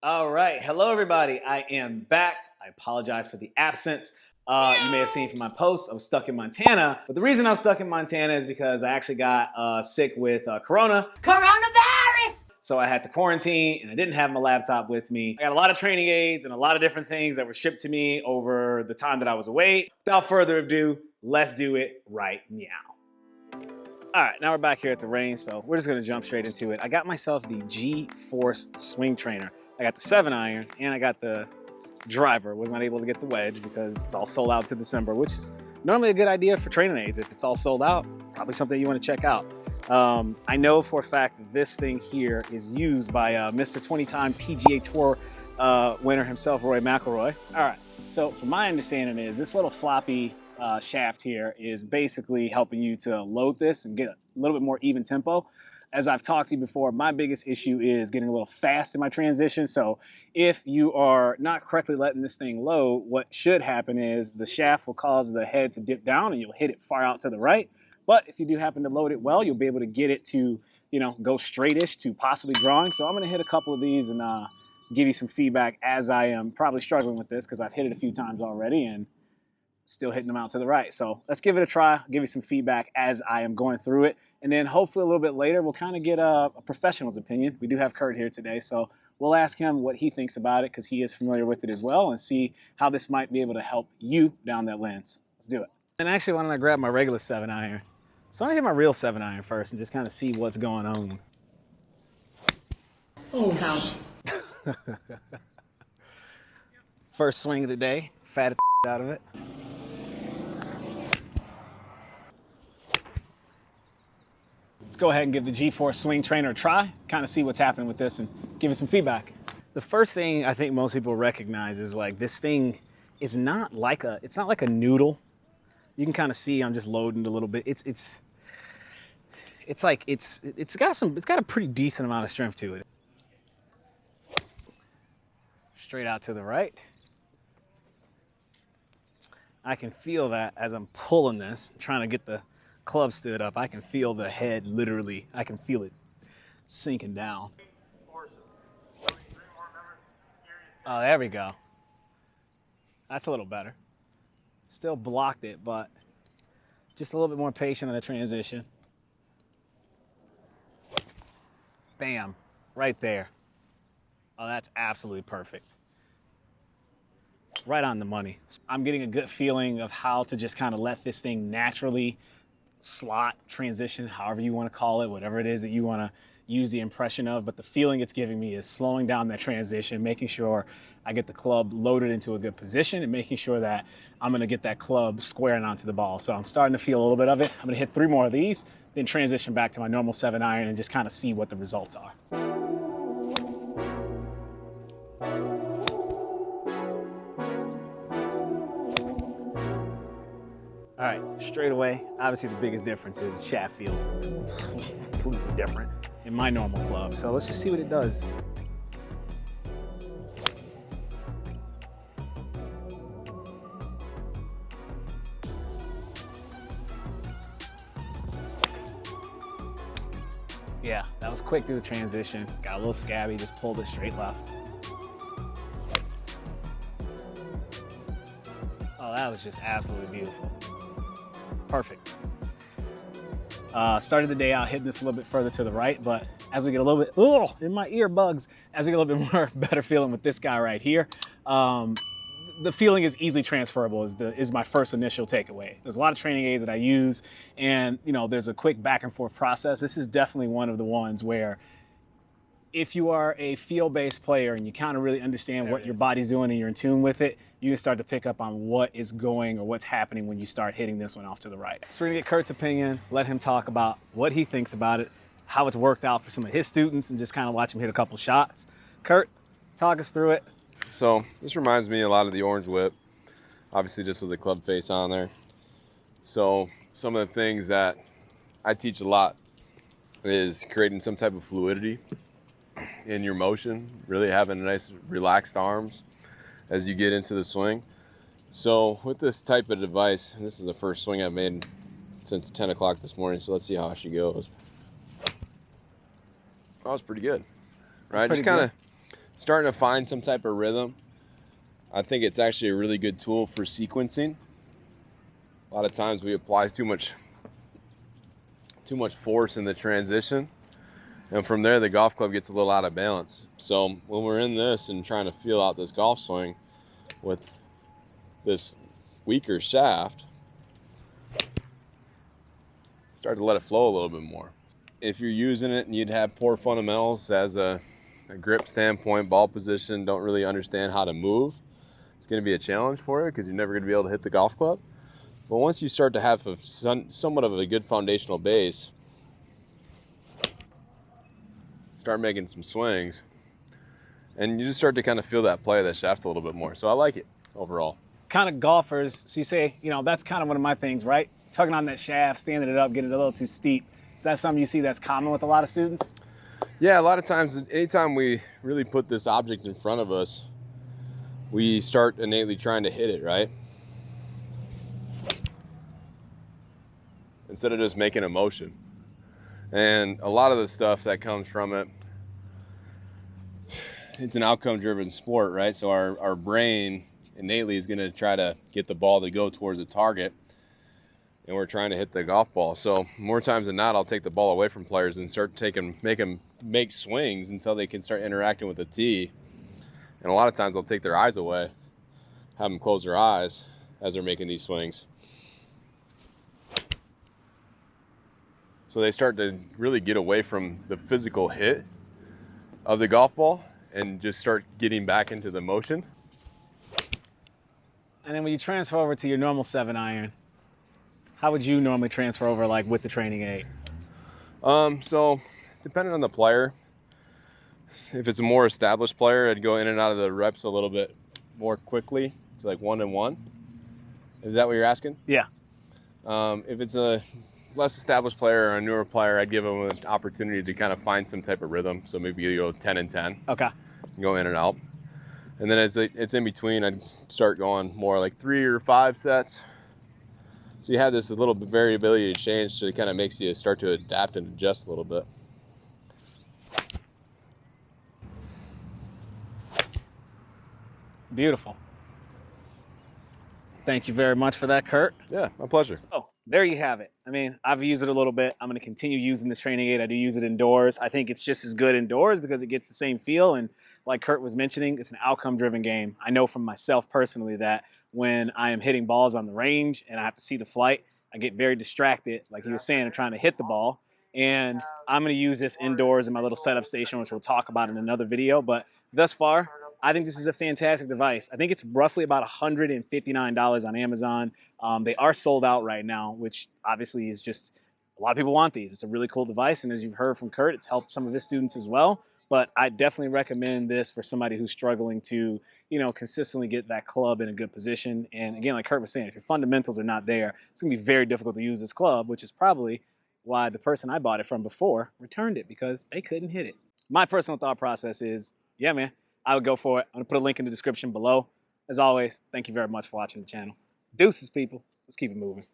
All right. Hello, everybody. I am back. I apologize for the absence. You may have seen from my post, I was stuck in Montana. But the reason I was stuck in Montana is because I actually got sick with Coronavirus. So I had to quarantine and I didn't have my laptop with me. I got a lot of training aids and a lot of different things that were shipped to me over the time that I was away. Without further ado, let's do it right now. All right, now we're back here at the range, so we're just gonna jump straight into it. I got myself the GeForce swing trainer. I got the 7-iron and I got the driver. Was not able to get the wedge because it's all sold out to December, which is normally a good idea for training aids. If it's all sold out, probably something you want to check out. I know for a fact that this thing here is used by Mr. 20-time PGA Tour winner himself, Roy McIlroy. All right, so from my understanding is this little floppy shaft here is basically helping you to load this and get a little bit more even tempo. As I've talked to you before, my biggest issue is getting a little fast in my transition. So if you are not correctly letting this thing load, what should happen is the shaft will cause the head to dip down and you'll hit it far out to the right. But if you do happen to load it well, you'll be able to get it to, go straightish to possibly drawing. So I'm going to hit a couple of these and give you some feedback as I am probably struggling with this because I've hit it a few times already and still hitting them out to the right. So let's give it a try. I'll give you some feedback as I am going through it. And then hopefully a little bit later, we'll kind of get a professional's opinion. We do have Kurt here today, so we'll ask him what he thinks about it because he is familiar with it as well and see how this might be able to help you down that lens. Let's do it. And actually, why don't I grab my regular 7-iron? So I'm gonna hit my real 7-iron first and just kind of see what's going on. Oh, first swing of the day, fatted out of it. Let's go ahead and give the GeForce swing trainer a try, kind of see what's happening with this and give it some feedback. The first thing I think most people recognize is like this thing is not like it's not like a noodle. You can kind of see I'm just loading it a little bit. It's got a pretty decent amount of strength to it. Straight out to the right. I can feel that as I'm pulling this, trying to get the club stood up. I can feel the head literally, I can feel it sinking down. Oh, there we go. That's a little better. Still blocked it, but just a little bit more patient on the transition. Bam, right there. Oh, that's absolutely perfect. Right on the money. I'm getting a good feeling of how to just kind of let this thing naturally slot, transition, however you want to call it, whatever it is that you want to use the impression of. But the feeling it's giving me is slowing down that transition, making sure I get the club loaded into a good position and making sure that I'm going to get that club squaring onto the ball. So I'm starting to feel a little bit of it. I'm going to hit 3 more of these, then transition back to my normal 7-iron and just kind of see what the results are. All right, straight away, obviously the biggest difference is the shaft feels completely different in my normal club. So let's just see what it does. Yeah, that was quick through the transition. Got a little scabby, just pulled it straight left. Oh, that was just absolutely beautiful. Perfect. Started the day out hitting this a little bit further to the right, but as we get a little bit, in my ear bugs, as we get a little bit more better feeling with this guy right here, the feeling is easily transferable is my first initial takeaway. There's a lot of training aids that I use and there's a quick back and forth process. This is definitely one of the ones where if you are a feel-based player and you kind of really understand what your body's doing and you're in tune with it, you can start to pick up on what is going or what's happening when you start hitting this one off to the right. So we're gonna get Kurt's opinion, let him talk about what he thinks about it, how it's worked out for some of his students, and just kind of watch him hit a couple shots. Kurt, talk us through it. So this reminds me a lot of the Orange Whip, obviously just with the club face on there. So some of the things that I teach a lot is creating some type of fluidity in your motion, really having nice relaxed arms as you get into the swing. So with this type of device, this is the first swing I've made since 10 o'clock this morning, so let's see how she goes. That was pretty good, right? Just kind of starting to find some type of rhythm. I think it's actually a really good tool for sequencing. A lot of times we apply too much force in the transition, and from there the golf club gets a little out of balance. So when we're in this and trying to feel out this golf swing with this weaker shaft, start to let it flow a little bit more. If you're using it and you'd have poor fundamentals as a grip standpoint, ball position, don't really understand how to move, it's going to be a challenge for you because you're never going to be able to hit the golf club. But once you start to have somewhat of a good foundational base, start making some swings, and you just start to kind of feel that play of that shaft a little bit more. So I like it overall. Kind of golfers, so you say, you know, that's kind of one of my things, right? Tugging on that shaft, standing it up, getting it a little too steep. Is that something you see that's common with a lot of students? Yeah, a lot of times, anytime we really put this object in front of us, we start innately trying to hit it, right? Instead of just making a motion. And a lot of the stuff that comes from it, it's an outcome-driven sport, right? So our brain innately is going to try to get the ball to go towards the target, and we're trying to hit the golf ball. So more times than not, I'll take the ball away from players and start make swings until they can start interacting with the tee. And a lot of times I'll take their eyes away, have them close their eyes as they're making these swings. So they start to really get away from the physical hit of the golf ball and just start getting back into the motion. And then when you transfer over to your normal 7-iron, how would you normally transfer over, like with the training aid? So depending on the player, if it's a more established player, I'd go in and out of the reps a little bit more quickly. It's like 1-and-1. Is that what you're asking? Yeah. If it's a less established player or a newer player, I'd give them an opportunity to kind of find some type of rhythm. So maybe you go 10-and-10. Okay. Go in and out. And then it's in between, I'd start going more like 3 or 5 sets. So you have this little bit variability to change, so it kind of makes you start to adapt and adjust a little bit. Beautiful. Thank you very much for that, Kurt. Yeah, my pleasure. Oh, there you have it. I mean, I've used it a little bit. I'm going to continue using this training aid. I do use it indoors. I think it's just as good indoors because it gets the same feel. And like Kurt was mentioning, it's an outcome-driven game. I know from myself personally that when I am hitting balls on the range and I have to see the flight, I get very distracted. Like he was saying, I'm trying to hit the ball. And I'm going to use this indoors in my little setup station, which we'll talk about in another video. But thus far, I think this is a fantastic device. I think it's roughly about $159 on Amazon. They are sold out right now, which obviously is just, a lot of people want these. It's a really cool device, and as you've heard from Kurt, it's helped some of his students as well. But I definitely recommend this for somebody who's struggling to, you know, consistently get that club in a good position. And again, like Kurt was saying, if your fundamentals are not there, it's going to be very difficult to use this club, which is probably why the person I bought it from before returned it, because they couldn't hit it. My personal thought process is, yeah, man, I would go for it. I'm going to put a link in the description below. As always, thank you very much for watching the channel. Deuces, people. Let's keep it moving.